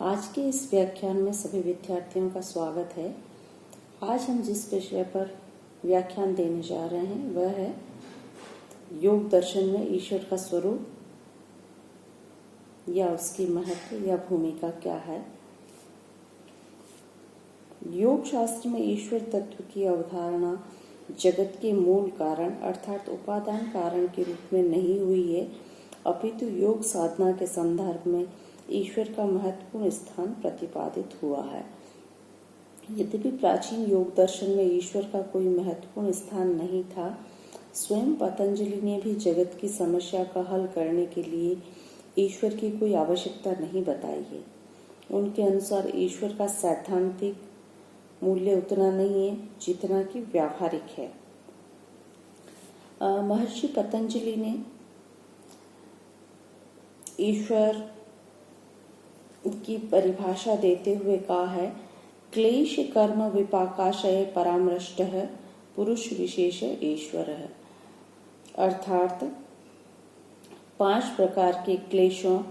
आज के इस व्याख्यान में सभी विद्यार्थियों का स्वागत है। आज हम जिस विषय पर व्याख्यान देने जा रहे हैं वह है योग दर्शन में ईश्वर का स्वरूप या उसकी महत्व या भूमिका क्या है। योग शास्त्र में ईश्वर तत्व की अवधारणा जगत के मूल कारण अर्थात उपादान कारण के रूप में नहीं हुई है, अपितु योग साधना के संदर्भ में ईश्वर का महत्वपूर्ण स्थान प्रतिपादित हुआ है। यद्यपि प्राचीन योग दर्शन में ईश्वर का कोई महत्वपूर्ण स्थान नहीं था, स्वयं पतंजलि ने भी जगत की समस्या का हल करने के लिए ईश्वर की कोई आवश्यकता नहीं बताई है। उनके अनुसार ईश्वर का सैद्धांतिक मूल्य उतना नहीं है जितना कि व्यावहारिक है। महर्षि पतंजलि ने ईश्वर की परिभाषा देते हुए कहा है, क्लेश कर्म विपाकाशय परामृष्टः पुरुष विशेष ईश्वर है। अर्थात 5 प्रकार के क्लेशों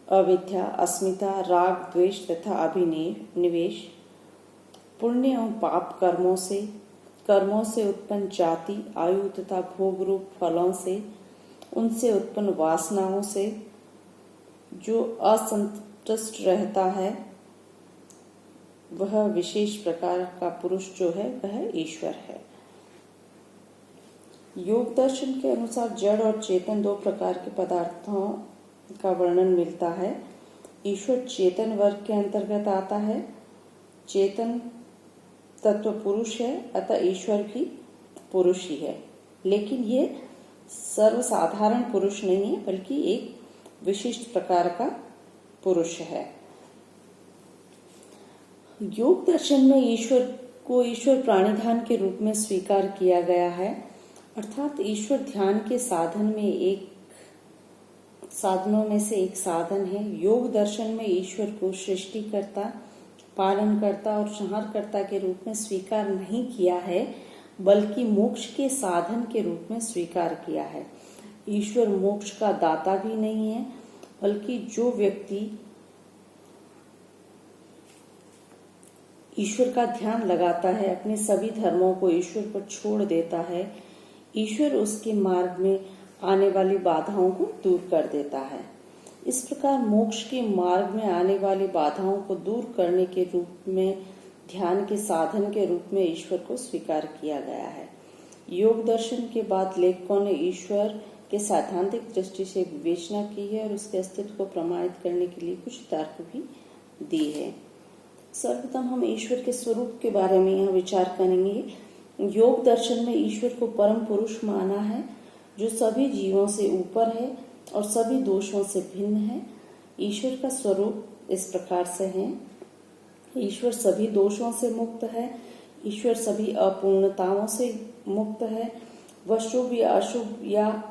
अविद्या, अस्मिता, राग, द्वेष तथा अभिनिवेश, पुण्य एवं पाप कर्मों से उत्पन्न जाति, आयु तथा भोग रूप फलों से, उनसे उत्पन्न वासनाओं से जो असंतुष्ट रहता है, वह विशेष प्रकार का पुरुष जो है वह ईश्वर है। योग दर्शन के अनुसार जड़ और चेतन 2 प्रकार के पदार्थों का वर्णन मिलता है। ईश्वर चेतन वर्ग के अंतर्गत आता है। चेतन तत्व पुरुष है, अतः ईश्वर भी पुरुष ही है, लेकिन ये सर्वसाधारण पुरुष नहीं है बल्कि एक विशिष्ट प्रकार का पुरुष है। योग दर्शन में ईश्वर प्राणिधान के रूप में स्वीकार किया गया है, अर्थात ईश्वर ध्यान के साधनों में से एक साधन है। योग दर्शन में ईश्वर को सृष्टिकर्ता, पालनकर्ता और संहारकर्ता के रूप में स्वीकार नहीं किया है, बल्कि मोक्ष के साधन के रूप में स्वीकार किया है। ईश्वर मोक्ष का दाता भी नहीं है, बल्कि जो व्यक्ति ईश्वर का ध्यान लगाता है, अपने सभी धर्मों को ईश्वर पर छोड़ देता है, ईश्वर उसके मार्ग में आने वाली बाधाओं को दूर कर देता है। इस प्रकार मोक्ष के मार्ग में आने वाली बाधाओं को दूर करने के रूप में ध्यान के साधन के रूप में ईश्वर को स्वीकार किया गया है। योग दर्शन के बाद लेखकों ने ईश्वर के सैद्धांतिक दृष्टि से विवेचना की है और उसके अस्तित्व को प्रमाणित करने के लिए कुछ तर्क भी दी है। सर्वप्रथम हम ईश्वर के स्वरूप के बारे में यहाँ विचार करेंगे। योग दर्शन में ईश्वर को परम पुरुष माना है, जो सभी जीवों से ऊपर है और सभी दोषों से भिन्न है। ईश्वर का स्वरूप इस प्रकार से है, ईश्वर सभी दोषों से मुक्त है, ईश्वर सभी अपूर्णताओं से मुक्त है, वह शुभ या अशुभ या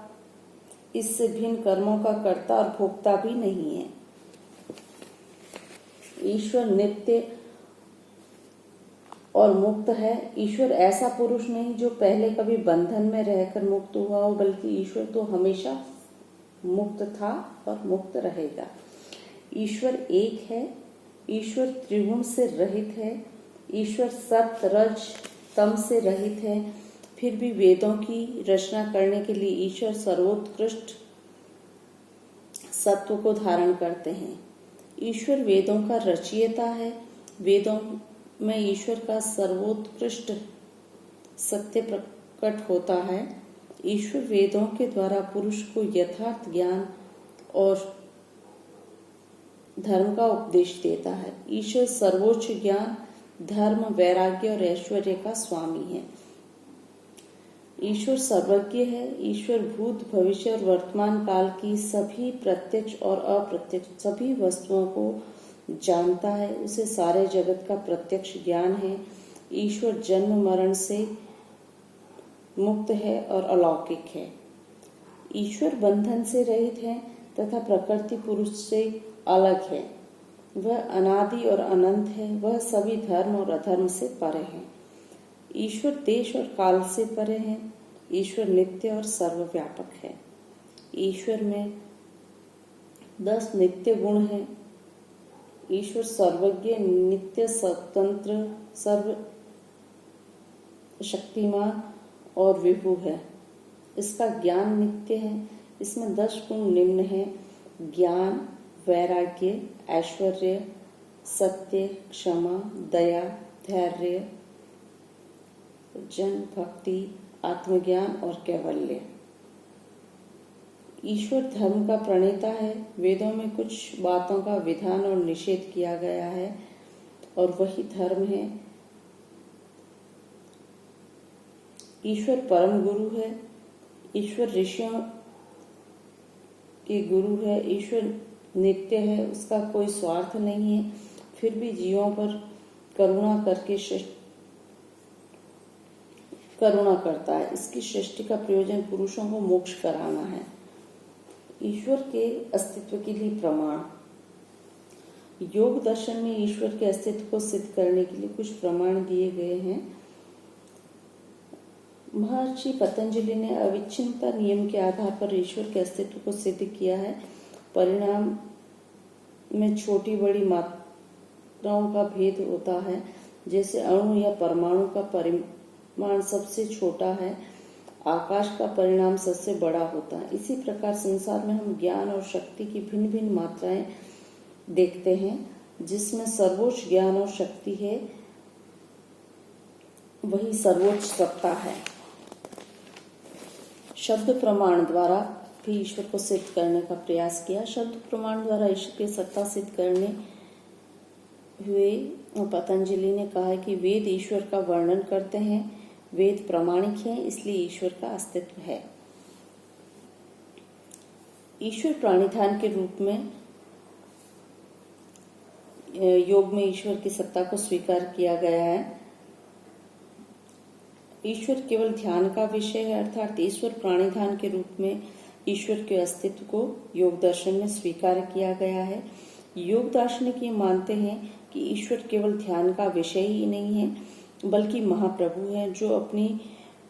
इससे भिन्न कर्मों का कर्ता और भोक्ता भी नहीं है। ईश्वर नित्य और मुक्त है। ईश्वर ऐसा पुरुष नहीं जो पहले कभी बंधन में रहकर मुक्त हुआ हो, बल्कि ईश्वर तो हमेशा मुक्त था और मुक्त रहेगा। ईश्वर एक है, ईश्वर त्रिगुण से रहित है, ईश्वर सत्य रज तम से रहित है। फिर भी वेदों की रचना करने के लिए ईश्वर सर्वोत्कृष्ट सत्व को धारण करते हैं। ईश्वर वेदों का रचयिता है। वेदों में ईश्वर का सर्वोत्कृष्ट सत्य प्रकट होता है। ईश्वर वेदों के द्वारा पुरुष को यथार्थ ज्ञान और धर्म का उपदेश देता है। ईश्वर सर्वोच्च ज्ञान, धर्म, वैराग्य और ऐश्वर्य का स्वामी है। ईश्वर सर्वज्ञ है। ईश्वर भूत, भविष्य और वर्तमान काल की सभी प्रत्यक्ष और अप्रत्यक्ष सभी वस्तुओं को जानता है। उसे सारे जगत का प्रत्यक्ष ज्ञान है। ईश्वर जन्म मरण से मुक्त है और अलौकिक है। ईश्वर बंधन से रहित है तथा प्रकृति पुरुष से अलग है। वह अनादि और अनंत है। वह सभी धर्म और अधर्म से परे है। ईश्वर देश और काल से परे है। ईश्वर नित्य और सर्वव्यापक है। ईश्वर में 10 नित्य गुण हैं। ईश्वर सर्वज्ञ, नित्य, स्वतंत्र, सर्व शक्तिमान और विभु है। इसका ज्ञान नित्य है। इसमें 10 गुण निम्न हैं: ज्ञान, वैराग्य, ऐश्वर्य, सत्य, क्षमा, दया, धैर्य, जन भक्ति, आत्मज्ञान और कैवल्य। ईश्वर धर्म का प्रणेता है। वेदों में कुछ बातों का विधान और निषेध किया गया है और वही धर्म है। ईश्वर परम गुरु है। ईश्वर ऋषियों के गुरु है। ईश्वर नित्य है, उसका कोई स्वार्थ नहीं है, फिर भी जीवों पर करुणा करता है। इसकी सृष्टि का प्रयोजन पुरुषों को मोक्ष कराना है। ईश्वर के अस्तित्व के लिए प्रमाण। योग दर्शन में ईश्वर के अस्तित्व को सिद्ध करने के लिए कुछ प्रमाण दिए गए हैं। महर्षि पतंजलि ने अविच्छिन्नता नियम के आधार पर ईश्वर के अस्तित्व को सिद्ध किया है। परिणाम में छोटी बड़ी मात्राओं का भेद होता है। जैसे अणु या परमाणु का परिमाण सबसे छोटा है, आकाश का परिणाम सबसे बड़ा होता है। इसी प्रकार संसार में हम ज्ञान और शक्ति की भिन्न भिन्न मात्राएं देखते हैं। जिसमें सर्वोच्च ज्ञान और शक्ति है, वही सर्वोच्च सत्ता है। शब्द प्रमाण द्वारा भी ईश्वर को सिद्ध करने का प्रयास किया। शब्द प्रमाण द्वारा ईश्वर की सत्ता सिद्ध करने हुए पतंजलि ने कहा है कि वेद ईश्वर का वर्णन करते हैं। वेद प्रामाणिक हैं, इसलिए ईश्वर का अस्तित्व है। ईश्वर प्राणिधान के रूप में योग में ईश्वर की सत्ता को स्वीकार किया गया है। ईश्वर केवल ध्यान का विषय है, अर्थात ईश्वर प्राणिधान के रूप में ईश्वर के अस्तित्व को योग दर्शन में स्वीकार किया गया है। योग दार्शनिक ये मानते हैं कि ईश्वर केवल ध्यान का विषय ही नहीं है, बल्कि महाप्रभु हैं, जो अपनी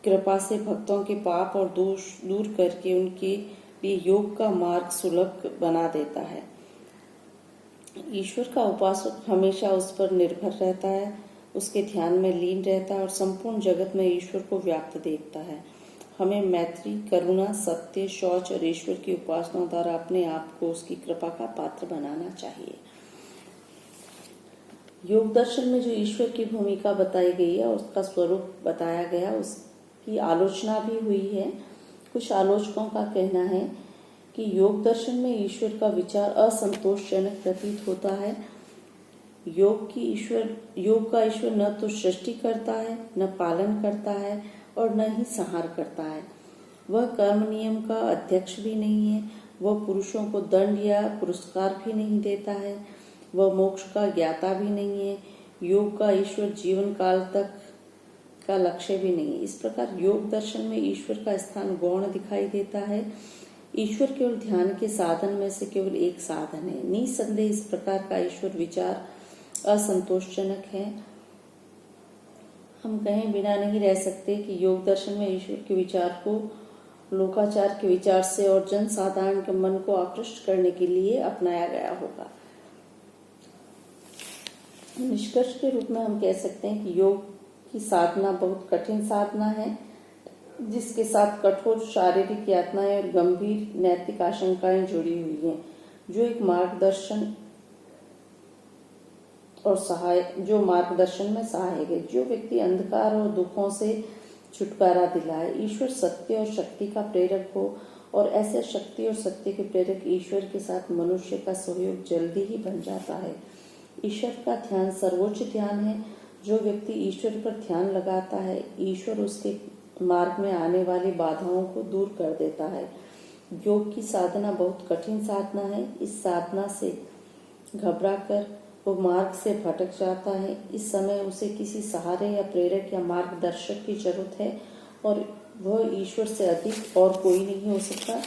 कृपा से भक्तों के पाप और दोष दूर करके उनके लिए योग का मार्ग सुलभ बना देता है। ईश्वर का उपासक हमेशा उस पर निर्भर रहता है, उसके ध्यान में लीन रहता है और संपूर्ण जगत में ईश्वर को व्याप्त देखता है। हमें मैत्री, करुणा, सत्य, शौच और ईश्वर की उपासना द्वारा अपने आप को उसकी कृपा का पात्र बनाना चाहिए। योग दर्शन में जो ईश्वर की भूमिका बताई गई है, उसका स्वरूप बताया गया, उसकी आलोचना भी हुई है। कुछ आलोचकों का कहना है कि योग दर्शन में ईश्वर का विचार असंतोषजनक प्रतीत होता है। योग का ईश्वर न तो सृष्टि करता है, न पालन करता है और न ही संहार करता है। वह कर्म नियम का अध्यक्ष भी नहीं है। वह पुरुषों को दंड या पुरस्कार भी नहीं देता है। वह मोक्ष का ज्ञाता भी नहीं है। योग का ईश्वर जीवन काल तक का लक्ष्य भी नहीं है। इस प्रकार योग दर्शन में ईश्वर का स्थान गौण दिखाई देता है। ईश्वर केवल ध्यान के साधन में से केवल एक साधन है। निसंदेह इस प्रकार का ईश्वर विचार असंतोषजनक है। हम कहीं बिना नहीं रह सकते कि योग दर्शन में ईश्वर के विचार को लोकाचार के विचार से और जन साधारण के मन को आकृष्ट करने के लिए अपनाया गया होगा। निष्कर्ष के रूप में हम कह सकते हैं कि योग की साधना बहुत कठिन साधना है, जिसके साथ कठोर शारीरिक यातनाएं और गंभीर नैतिक आशंकाएं जुड़ी हुई हैं, जो मार्गदर्शन में सहायक है। जो व्यक्ति अंधकार और दुखों से छुटकारा दिलाए, ईश्वर सत्य और शक्ति का प्रेरक हो और ऐसे शक्ति और सत्य के प्रेरक ईश्वर के साथ मनुष्य का सहयोग जल्दी ही बन जाता है। ईश्वर का ध्यान सर्वोच्च ध्यान है। जो व्यक्ति ईश्वर पर ध्यान लगाता है, ईश्वर उसके मार्ग में आने वाली बाधाओं को दूर कर देता है। योग की साधना बहुत कठिन साधना है। इस साधना से घबराकर वो मार्ग से भटक जाता है। इस समय उसे किसी सहारे या प्रेरक या मार्गदर्शक की जरूरत है और वह ईश्वर से अधिक और कोई नहीं हो सकता।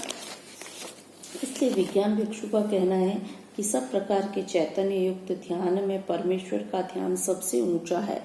इसलिए विज्ञान भिक्षु का कहना है कि सब प्रकार के चैतन्य युक्त ध्यान में परमेश्वर का ध्यान सबसे ऊंचा है।